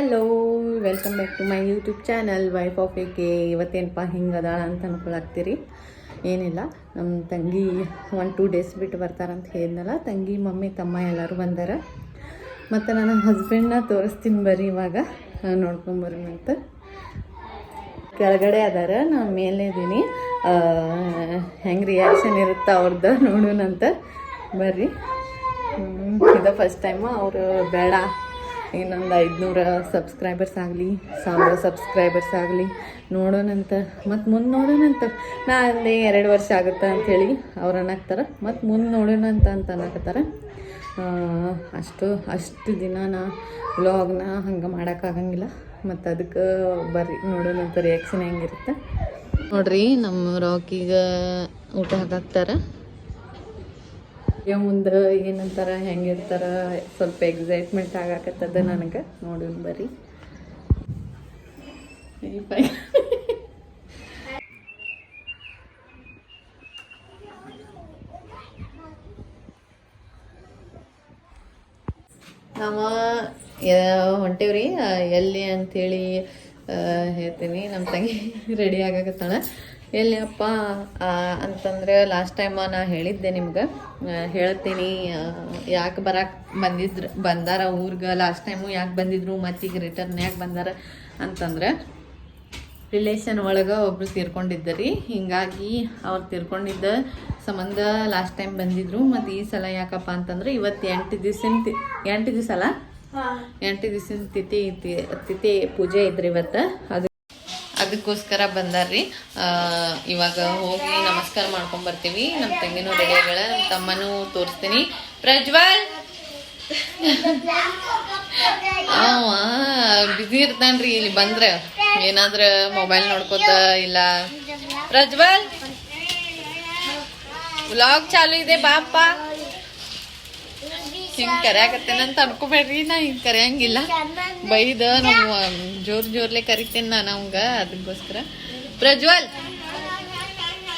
Hello, welcome back to my YouTube channel wife of AK. ಇವತ್ತೇನಪ್ಪ ಹಿಂಗದ ಅಂತ ಅನ್ಕೊಳಕ್ತೀರಿ. ಏನಿಲ್ಲ, ನಮ್ಮ ತಂಗಿ 1-2 ಡೇಸ್ ಬಿಟ್ಟು ಬರ್ತಾರಂತ ಹೇಳಿದ್ನಲ್ಲ. ತಂಗಿ ಮಮ್ಮಿ ತಮ್ಮ ಎಲ್ಲರೂ ಬಂದಾರ. ಮತ್ತು ನನ್ನ ಹಸ್ಬೆಂಡ್ನ ತೋರಿಸ್ತೀನಿ ಬರ್ರಿ. ಇವಾಗ ನೋಡ್ಕೊಂಬರ್ರಿ. ಮತ್ತು ಕೆಳಗಡೆ ಅದಾರ, ನಾನು ಮೇಲೆ ಇದ್ದೀನಿ. ಹೆಂಗೆ ರಿಯಾಕ್ಷನ್ ಇರುತ್ತೆ ಅವ್ರದ್ದು ನೋಡೋಣಂತ ಬರ್ರಿ. ಇದು ಫಸ್ಟ್ ಟೈಮು. ಅವರು ಬೇಡ, ಇನ್ನೊಂದು 500 ಸಬ್ಸ್ಕ್ರೈಬರ್ಸ್ ಆಗಲಿ, 1000 ಸಬ್ಸ್ಕ್ರೈಬರ್ಸ್ ಆಗಲಿ ನೋಡೋಣಂತ, ಮತ್ತು ಮುಂದೆ ನೋಡೋಣಂತ. ನಾ ಅಲ್ಲಿ 2 ವರ್ಷ ಆಗುತ್ತೆ ಅಂಥೇಳಿ ಅವ್ರು ಅನ್ನಕ್ತಾರೆ. ಮತ್ತು ಮುಂದೆ ನೋಡೋಣಂತ ಅಂತ ಅನ್ನಕತ್ತಾರೆ. ಅಷ್ಟು ದಿನ ನಾ ವ್ಲಾಗ್ನ ಹಂಗೆ ಮಾಡೋಕ್ಕಾಗಂಗಿಲ್ಲ. ಮತ್ತು ಅದಕ್ಕೆ ಬರ್ರಿ ನೋಡೋಣಂತ ರಿಯಾಕ್ಷನ್ ಹೆಂಗಿರುತ್ತೆ ನೋಡ್ರಿ. ನಮ್ಮ ರಾಕಿಗೆ ಊಟ ಹಾಕಾಕ್ತಾರೆ. ಮುಂದೆ ಏನಂತಾರ, ಹೆಂಗಿರ್ತಾರ, ಸ್ವಲ್ಪ ಎಕ್ಸೈಟ್ಮೆಂಟ್ ಆಗಾಕತ್ತದ ನನಗೆ. ನೋಡೋಣ ಬರ್ರಿ. ನಾವು ಹೊಂಟೇವ್ರಿ. ಎಲ್ಲಿ ಅಂಥೇಳಿ ಹೇಳ್ತೀನಿ. ನಮ್ಮ ತಂಗಿ ರೆಡಿ ಆಗಾಕತ್ತಾಳ. ಎಲ್ಲಿ ಅಪ್ಪ ಅಂತಂದ್ರೆ ಲಾಸ್ಟ್ ಟೈಮ್ ನಾ ಹೇಳಿದ್ದೆ ನಿಮ್ಗೆ, ಹೇಳ್ತೀನಿ ಯಾಕೆ ಬಂದಾರ ಊರಿಗೆ. ಲಾಸ್ಟ್ ಟೈಮು ಯಾಕೆ ಬಂದಿದ್ರು, ಮತ್ತೀಗ ರಿಟರ್ನ್ ಯಾಕೆ ಬಂದಾರ ಅಂತಂದ್ರೆ, ರಿಲೇಷನ್ ಒಳಗೆ ಒಬ್ರು ತೀರ್ಕೊಂಡಿದ್ದರಿ. ಹಿಂಗಾಗಿ ಅವ್ರು ತೀರ್ಕೊಂಡಿದ್ದ ಸಂಬಂಧ ಲಾಸ್ಟ್ ಟೈಮ್ ಬಂದಿದ್ರು. ಮತ್ತು ಈ ಸಲ ಯಾಕಪ್ಪ ಅಂತಂದ್ರೆ, ಇವತ್ತು 8 ದಿವಸ ಅಲ್ಲ, 8 ದಿವಸದ ತಿಥಿ ಪೂಜೆ ಇದ್ರಿ ಇವತ್ತು. ಅದಕ್ಕೋಸ್ಕರ ಬಂದಾರ್ರಿ. ಇವಾಗ ಹೋಗಿ ನಮಸ್ಕಾರ ಮಾಡ್ಕೊಂಬರ್ತೀವಿ. ನಮ್ಮ ತಂಗಿನೂ ರೆಡಿ ಆಗ್ಯಾಳ, ನಮ್ಮ ತಮ್ಮನೂ ತೋರಿಸ್ತೀನಿ. ಪ್ರಜ್ವಲ್ ಬಿಸಿ ಇರ್ತಾನ್ರಿ. ಇಲ್ಲಿ ಬಂದ್ರೆ ಏನಾದ್ರ ಮೊಬೈಲ್ ನೋಡ್ಕೋತ ಇಲ್ಲ. ಪ್ರಜ್ವಲ್ ವ್ಲಾಗ್ ಚಾಲು ಇದೆ, ಬಾಪ. ಹಿಂಗೆ ಕರೆಯಾಕತ್ತೇನಂತ ಅನ್ಕೋಬೇಡ್ರಿ. ನಾ ಹಿಂಗೆ ಕರೆಯಂಗಿಲ್ಲ, ಬೈದ ನಾವು ಜೋರ್ಲೆ ಕರಿತೇನೆ ನಾನು ಅವಂಗ. ಅದಕ್ಕೋಸ್ಕರ ಪ್ರಜ್ವಲ್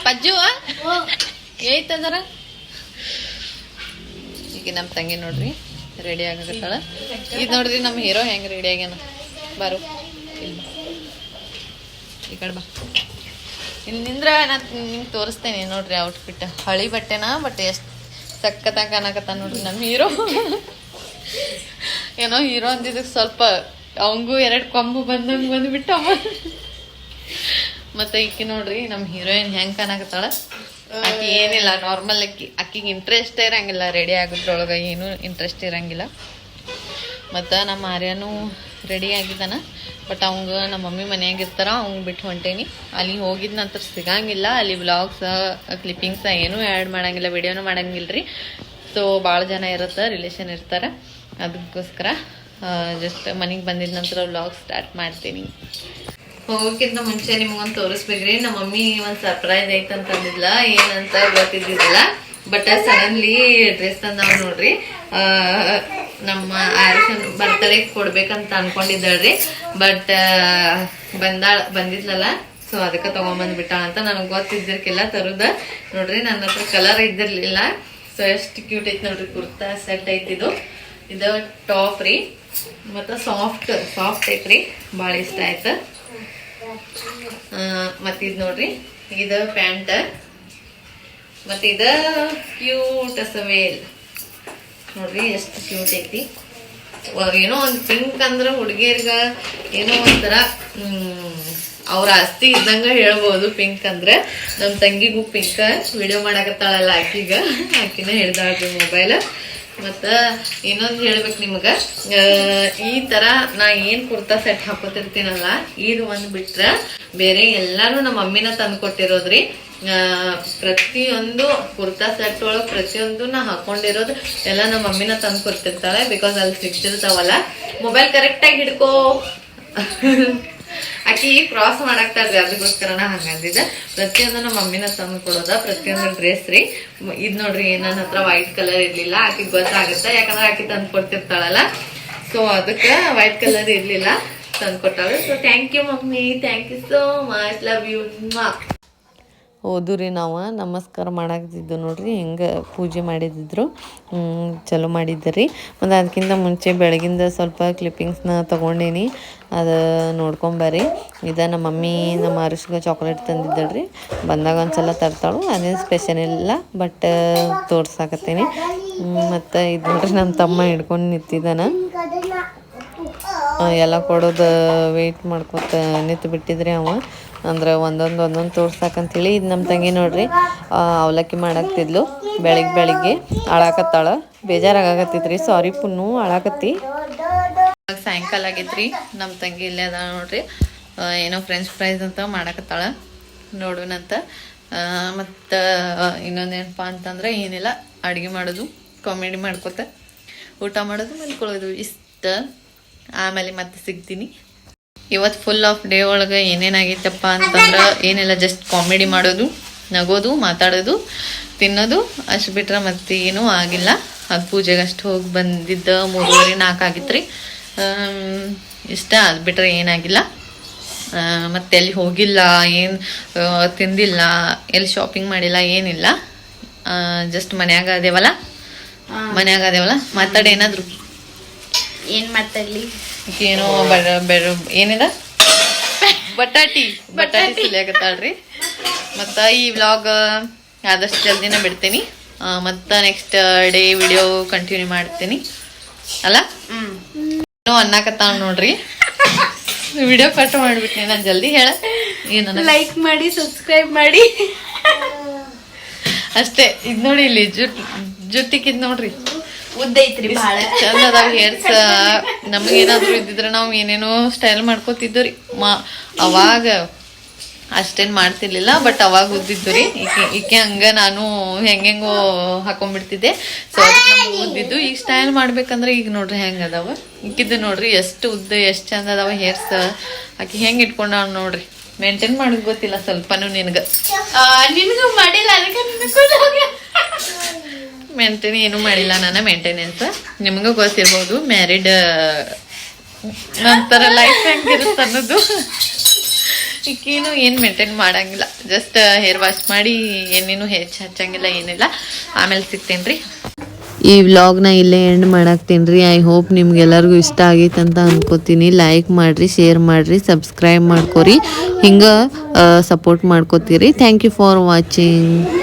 ಪಜ್ಜು ಏಯ್ತದರ. ಈಗ ನಮ್ಮ ತಂಗಿ ನೋಡ್ರಿ ರೆಡಿ ಆಗತ್ತಾಳ. ಇದು ನೋಡ್ರಿ ನಮ್ಮ ಹೀರೋ ಹೆಂಗೆ ರೆಡಿ ಆಗ್ಯಾನ. ಬಾರು ಇಲ್ಲಿ ಈ ಕಡೆ ಬಾ. ಇಲ್ಲಿ ನಿಂದ್ರ ನಾನು ನಿಮ್ಗೆ ತೋರಿಸ್ತೇನೆ ನೋಡ್ರಿ ಔಟ್ಫಿಟ್. ಹಳಿ ಬಟ್ಟೆನಾ, ಬಟ್ ಎಷ್ಟು ಸಕ್ಕತ್ತಾಗ ಕಾಣಕತ್ತ ನೋಡ್ರಿ ನಮ್ಮ ಹೀರೋ. ಏನೋ ಹೀರೋ ಅಂದಿದ್ದಕ್ಕೆ ಸ್ವಲ್ಪ ಅವಂಗೂ 2 ಕೊಂಬು ಬಂದಂಗೆ ಬಂದ್ಬಿಟ್ಟವ. ಮತ್ತು ಈಕಿ ನೋಡ್ರಿ ನಮ್ಮ ಹೀರೋಯಿನ್ ಹೆಂಗೆ ಕಾಣಕತ್ತಾಳ. ಆಕಿ ಏನಿಲ್ಲ, ನಾರ್ಮಲ್ ಆಕಿಗೆ ಇಂಟ್ರೆಸ್ಟೇ ಇರಂಗಿಲ್ಲ ರೆಡಿ ಆಗೋದ್ರೊಳಗೆ, ಏನೂ ಇಂಟ್ರೆಸ್ಟ್ ಇರಂಗಿಲ್ಲ. ಮತ್ತು ನಮ್ಮ ಆರ್ಯನೂ ರೆಡಿ ಆಗಿದ್ದಾನ. ಬಟ್ ಅವಂಗ ನಮ್ಮ ಮಮ್ಮಿ ಮನೆಯಾಗಿರ್ತಾರ, ಅವ್ಗೆ ಬಿಟ್ಟು ಹೊಂಟೇನಿ. ಅಲ್ಲಿ ಹೋಗಿದ ನಂತರ ಸಿಗಂಗಿಲ್ಲ. ಅಲ್ಲಿ ವ್ಲಾಗ್ಸ ಕ್ಲಿಪ್ಪಿಂಗ್ಸ ಏನೂ ಆ್ಯಡ್ ಮಾಡಂಗಿಲ್ಲ, ವಿಡಿಯೋನೂ ಮಾಡಂಗಿಲ್ಲ ರೀ. ಸೊ ಭಾಳ ಜನ ಇರುತ್ತೆ, ರಿಲೇಷನ್ ಇರ್ತಾರೆ. ಅದಕ್ಕೋಸ್ಕರ ಜಸ್ಟ್ ಮನೆಗೆ ಬಂದಿದ ನಂತರ ವ್ಲಾಗ್ ಸ್ಟಾರ್ಟ್ ಮಾಡ್ತೀನಿ. ಹೋಗೋಕ್ಕಿಂತ ಮುಂಚೆ ನಿಮ್ಗೊಂದು ತೋರಿಸ್ಬೇಕ್ರಿ. ನಮ್ಮ ಮಮ್ಮಿ ಒಂದು ಸರ್ಪ್ರೈಸ್ ಐತಂತ ಅಂದಿದ್ಲ, ಏನಂತ ಗೊತ್ತಿದ್ದಿಲ್ಲ. ಬಟ್ ಸಡನ್ಲಿ ಡ್ರೆಸ್ ತಂದಾವ್ ನೋಡ್ರಿ. ನಮ್ಮ ಆರುಷನ್ ಬರ್ತಡೇ ಕೊಡ್ಬೇಕಂತ ಅನ್ಕೊಂಡಿದ್ದಾಳ್ರಿ. ಬಟ್ ಬಂದಿದ್ಲಲ್ಲ, ಸೊ ಅದಕ್ಕೆ ತೊಗೊಂಬಂದ್ಬಿಟ್ಟಾಳ ಅಂತ. ನನಗೆ ಗೊತ್ತಿದ್ದಿರ್ಕಿಲ್ಲ ತರುದ. ನೋಡ್ರಿ ನನ್ನ ಹತ್ರ ಕಲರ್ ಇದ್ದಿರ್ಲಿಲ್ಲ. ಸೊ ಎಷ್ಟು ಕ್ಯೂಟ್ ಐತಿ ನೋಡ್ರಿ. ಕುರ್ತಾ ಸೆಟ್ ಐತಿದು. ಇದು ಟಾಪ್ ರೀ, ಮತ್ತು ಸಾಫ್ಟ್ ಐತ್ರಿ, ಭಾಳ ಇಷ್ಟ ಆಯ್ತು. ಮತ್ತು ಇದು ನೋಡ್ರಿ, ಇದು ಪ್ಯಾಂಟ್, ಮತ್ತು ಇದು ಕ್ಯೂಟ್ ವೇಲ್ ನೋಡ್ರಿ, ಎಷ್ಟು ಕ್ಯೂಟ್ ಐತಿ. ಏನೋ ಒಂದು ಪಿಂಕ್ ಅಂದ್ರೆ ಹುಡುಗಿಯರ್ಗ ಏನೋ ಒಂಥರ ಅವ್ರ ಆಸ್ತಿ ಇದ್ದಂಗ ಹೇಳ್ಬೋದು. ಪಿಂಕ್ ಅಂದ್ರೆ ನಮ್ಮ ತಂಗಿಗೂ ಪಿಂಕ್ ವಿಡಿಯೋ ಮಾಡಕತ್ತಾಳಲ್ಲ ಆಕಿನ ಹಿಡ್ದಾಳ್ರಿ ಮೊಬೈಲ್. ಮತ್ತು ಇನ್ನೊಂದು ಹೇಳ್ಬೇಕು ನಿಮ್ಗೆ, ಈ ಥರ ನಾ ಏನು ಕುರ್ತಾ ಸೆಟ್ ಹಾಕೋತಿರ್ತೀನಲ್ಲ, ಇದು ಒಂದು ಬಿಟ್ರೆ ಬೇರೆ ಎಲ್ಲಾನು ನಮ್ಮ ಮಮ್ಮಿನ ತಂದು ಕೊಟ್ಟಿರೋದ್ರಿ. ಪ್ರತಿಯೊಂದು ಕುರ್ತಾ ಸೆಟ್ ಒಳಗೆ ಪ್ರತಿಯೊಂದು ನಾ ಹಾಕೊಂಡಿರೋದು ಎಲ್ಲ ನಮ್ಮ ಮಮ್ಮಿನ ತಂದು ಕೊಡ್ತಿರ್ತಾಳೆ. ಬಿಕಾಸ್ ಅಲ್ಲಿ ಸಿಗ್ತಿರ್ತಾವಲ್ಲ. ಮೊಬೈಲ್ ಕರೆಕ್ಟಾಗಿ ಹಿಡ್ಕೋ. ಆಕಿ ಕ್ರಾಸ್ ಮಾಡಾಕ್ತಾಳ್ರಿ, ಅದಕ್ಕೋಸ್ಕರ ನಾ ಹಂಗಂದಿದ್ದೆ. ಪ್ರತಿಯೊಂದು ನಮ್ಮ ಮಮ್ಮಿನ ತಂದು ಕೊಡೋದ, ಪ್ರತಿಯೊಂದು ಡ್ರೆಸ್ ರೀ. ಇದು ನೋಡ್ರಿ, ನನ್ನ ಹತ್ರ ವೈಟ್ ಕಲರ್ ಇರ್ಲಿಲ್ಲ. ಆಕಿಗೆ ಗೊತ್ತಾಗುತ್ತೆ, ಯಾಕಂದ್ರೆ ಆಕಿ ತಂದು ಕೊಡ್ತಿರ್ತಾಳಲ್ಲ. ಸೊ ಅದಕ್ಕೆ ವೈಟ್ ಕಲರ್ ಇರ್ಲಿಲ್ಲ, ತಂದು ಕೊಟ್ಟಾಳೆ. So thank you mummy, thank you so much, love you. ಹೋದು ರೀ ನಾವು ನಮಸ್ಕಾರ ಮಾಡಾಕತ್ತಿದ್ದು ನೋಡ್ರಿ ಹಿಂಗೆ ಪೂಜೆ ಮಾಡಿದ್ರು ಚಲೋ ಮಾಡಿದ್ದರಿ ಮತ್ತು ಅದಕ್ಕಿಂತ ಮುಂಚೆ ಬೆಳಗಿಂದ ಸ್ವಲ್ಪ ಕ್ಲಿಪ್ಪಿಂಗ್ಸ್ನ ತೊಗೊಂಡೀನಿ ಅದು ನೋಡ್ಕೊಂಬರ್ರಿ ಇದು ನಮ್ಮ ಮಮ್ಮಿ ನಮ್ಮ ಅರುಷ್ಗೆ ಚಾಕ್ಲೇಟ್ ತಂದಿದ್ದಳ್ರಿ ಬಂದಾಗ ಒಂದ್ಸಲ ತರ್ತಾಳು ಅದೇನು ಸ್ಪೆಷಲ್ ಇಲ್ಲ ಬಟ್ ತೋರ್ಸಾಕತ್ತೀನಿ ಮತ್ತು ಇದು ನೋಡ್ರಿ ನಮ್ಮ ತಮ್ಮ ಹಿಡ್ಕೊಂಡು ನಿಂತಿದ್ದಾನೆ ಎಲ್ಲ ಕೊಡೋದು ವೆಯ್ಟ್ ಮಾಡ್ಕೊತ ನಿಂತು ಬಿಟ್ಟಿದ್ರಿ ಅವ ಅಂದ್ರೆ ಒಂದೊಂದು ತೋರ್ಸಾಕಂತೇಳಿ ಇದು ನಮ್ಮ ತಂಗಿ ನೋಡ್ರಿ ಅವಲಕ್ಕಿ ಮಾಡಾಕ್ತಿದ್ಲು ಬೆಳಿಗ್ಗೆ ಅಳಾಕತ್ತಾಳ ಬೇಜಾರಾಗತ್ತಿದ್ರಿ ಸಾರಿ ಪುನ್ನು ಅಳಾಕತ್ತಿ ಸಾಯಂಕಾಲ ಆಗೈತ್ರಿ ನಮ್ಮ ತಂಗಿ ಇಲ್ಲೇ ಅದ ನೋಡ್ರಿ ಏನೋ ಫ್ರೆಂಚ್ ಫ್ರೈಸ್ ಅಂತ ಮಾಡಾಕತ್ತಾಳ ನೋಡೋಣಂತ ಮತ್ತು ಇನ್ನೊಂದೇನಪ್ಪ ಅಂತಂದ್ರೆ ಏನಿಲ್ಲ ಅಡುಗೆ ಮಾಡೋದು ಕಾಮಿಡಿ ಮಾಡ್ಕೊತ ಊಟ ಮಾಡೋದು ಮಲ್ಕೊಳ್ಳೋದು ಇಷ್ಟ ಆಮೇಲೆ ಮತ್ತೆ ಸಿಗ್ತೀನಿ ಇವತ್ತು ಫುಲ್ ಆಫ್ ಡೇ ಒಳಗೆ ಏನೇನಾಗೈತಪ್ಪ ಅಂತಂದ್ರೆ ಏನಿಲ್ಲ ಜಸ್ಟ್ ಕಾಮಿಡಿ ಮಾಡೋದು ನಗೋದು ಮಾತಾಡೋದು ತಿನ್ನೋದು ಅಷ್ಟು ಬಿಟ್ರೆ ಮತ್ತೆ ಏನೂ ಆಗಿಲ್ಲ ಅದು ಪೂಜೆಗೆ ಅಷ್ಟು ಹೋಗಿ ಬಂದಿದ್ದ 3:30-4 ಆಗಿತ್ತು ರೀ ಇಷ್ಟ ಅದು ಬಿಟ್ರೆ ಏನಾಗಿಲ್ಲ ಮತ್ತೆ ಎಲ್ಲಿ ಹೋಗಿಲ್ಲ ಏನು ತಿಂದಿಲ್ಲ ಎಲ್ಲಿ ಶಾಪಿಂಗ್ ಮಾಡಿಲ್ಲ ಏನಿಲ್ಲ ಜಸ್ಟ್ ಮನ್ಯಾಗ ಅದೇವಲ್ಲ ಮಾತಾಡಿ ಏನಾದ್ರು ಏನು ಮಾತಾಡಲಿ ಏನೋ ಏನಿಲ್ಲ ಬಟಾಟಿ ಸಿಲಿಯಾಗತ್ತಾಳ್ರಿ ಮತ್ತು ಈ ವ್ಲಾಗ್ ಆದಷ್ಟು ಜಲ್ದಿನೇ ಬಿಡ್ತೀನಿ ಮತ್ತು ನೆಕ್ಸ್ಟ್ ಡೇ ವಿಡಿಯೋ ಕಂಟಿನ್ಯೂ ಮಾಡ್ತೀನಿ ಅಲ್ಲ ಏನೋ ಅನ್ನಕತ್ತಾಳ ನೋಡ್ರಿ ವಿಡಿಯೋ ಕಟ್ ಮಾಡಿಬಿಟ್ನಿ ನಾನು ಜಲ್ದಿ ಹೇಳ ಏನು ಲೈಕ್ ಮಾಡಿ ಸಬ್ಸ್ಕ್ರೈಬ್ ಮಾಡಿ ಅಷ್ಟೇ ಇದು ನೋಡಿ ಇಲ್ಲಿ ಜುಟ್ಟಿಕ್ಕಿದ್ ನೋಡ್ರಿ ಉದ್ದ ಐತ್ರಿ ಭಾಳ ಚಂದ ಅದಾವ ಹೇರ್ಸ್ ನಮಗೇನಾದ್ರು ಇದ್ದಿದ್ರೆ ನಾವು ಏನೇನೋ ಸ್ಟೈಲ್ ಮಾಡ್ಕೋತಿದ್ದು ರೀ ಅವಾಗ ಅಷ್ಟೇನು ಮಾಡ್ತಿರ್ಲಿಲ್ಲ ಬಟ್ ಅವಾಗ ಉದ್ದಿದ್ದು ರೀ ಈಕೆ ಹಂಗ ನಾನು ಹೆಂಗೆಂಗೋ ಹಾಕೊಂಡ್ಬಿಡ್ತಿದ್ದೆ ಸೊ ಅದಕ್ಕೆ ನಮ್ಗೆ ಉದ್ದಿದ್ದು ಈಗ ಸ್ಟೈಲ್ ಮಾಡ್ಬೇಕಂದ್ರೆ ಈಗ ನೋಡ್ರಿ ಹೆಂಗೆ ಅದಾವ ಈಕಿದ್ದು ನೋಡ್ರಿ ಎಷ್ಟು ಉದ್ದ ಎಷ್ಟು ಚಂದ ಅದಾವ ಹೇರ್ಸ್ ಆಕೆ ಹೆಂಗೆ ಇಟ್ಕೊಂಡಾಳ ನೋಡ್ರಿ ಮೇಂಟೈನ್ ಮಾಡೋದು ಗೊತ್ತಿಲ್ಲ ಸ್ವಲ್ಪನೂ ನಿನಗೆ ಮಾಡಿಲ್ಲ ಅದಕ್ಕೆ ಮೇಂಟೈನ್ ಏನೂ ಮಾಡಿಲ್ಲ ನಾನು ಮೇಂಟೆನೆನ್ಸ್ ನಿಮಗೂ ಗೊತ್ತಿರ್ಬೋದು ಮ್ಯಾರಿಡ್ ನಂತರ ಲೈಫ್ ಹೆಂಗಿರುತ್ತೆ ಅನ್ನೋದು ಈಕೇನು ಏನು ಮೇಂಟೈನ್ ಮಾಡಂಗಿಲ್ಲ ಜಸ್ಟ್ ಹೇರ್ ವಾಶ್ ಮಾಡಿ ಏನೇನು ಹಚ್ಚಂಗಿಲ್ಲ ಏನಿಲ್ಲ ಆಮೇಲೆ ಸಿಗ್ತೇನೆ ರೀ ಈ ವ್ಲಾಗ್ನ ಇಲ್ಲೇ ಎಂಡ್ ಮಾಡಾಕ್ತೀನಿ ರೀ ಐ ಹೋಪ್ ನಿಮ್ಗೆಲ್ಲರಿಗೂ ಇಷ್ಟ ಆಗೈತೆ ಅಂತ ಅನ್ಕೋತೀನಿ ಲೈಕ್ ಮಾಡಿರಿ ಶೇರ್ ಮಾಡಿರಿ ಸಬ್ಸ್ಕ್ರೈಬ್ ಮಾಡ್ಕೊರಿ ಹಿಂಗೆ ಸಪೋರ್ಟ್ ಮಾಡ್ಕೋತೀರಿ ಥ್ಯಾಂಕ್ ಯು ಫಾರ್ ವಾಚಿಂಗ್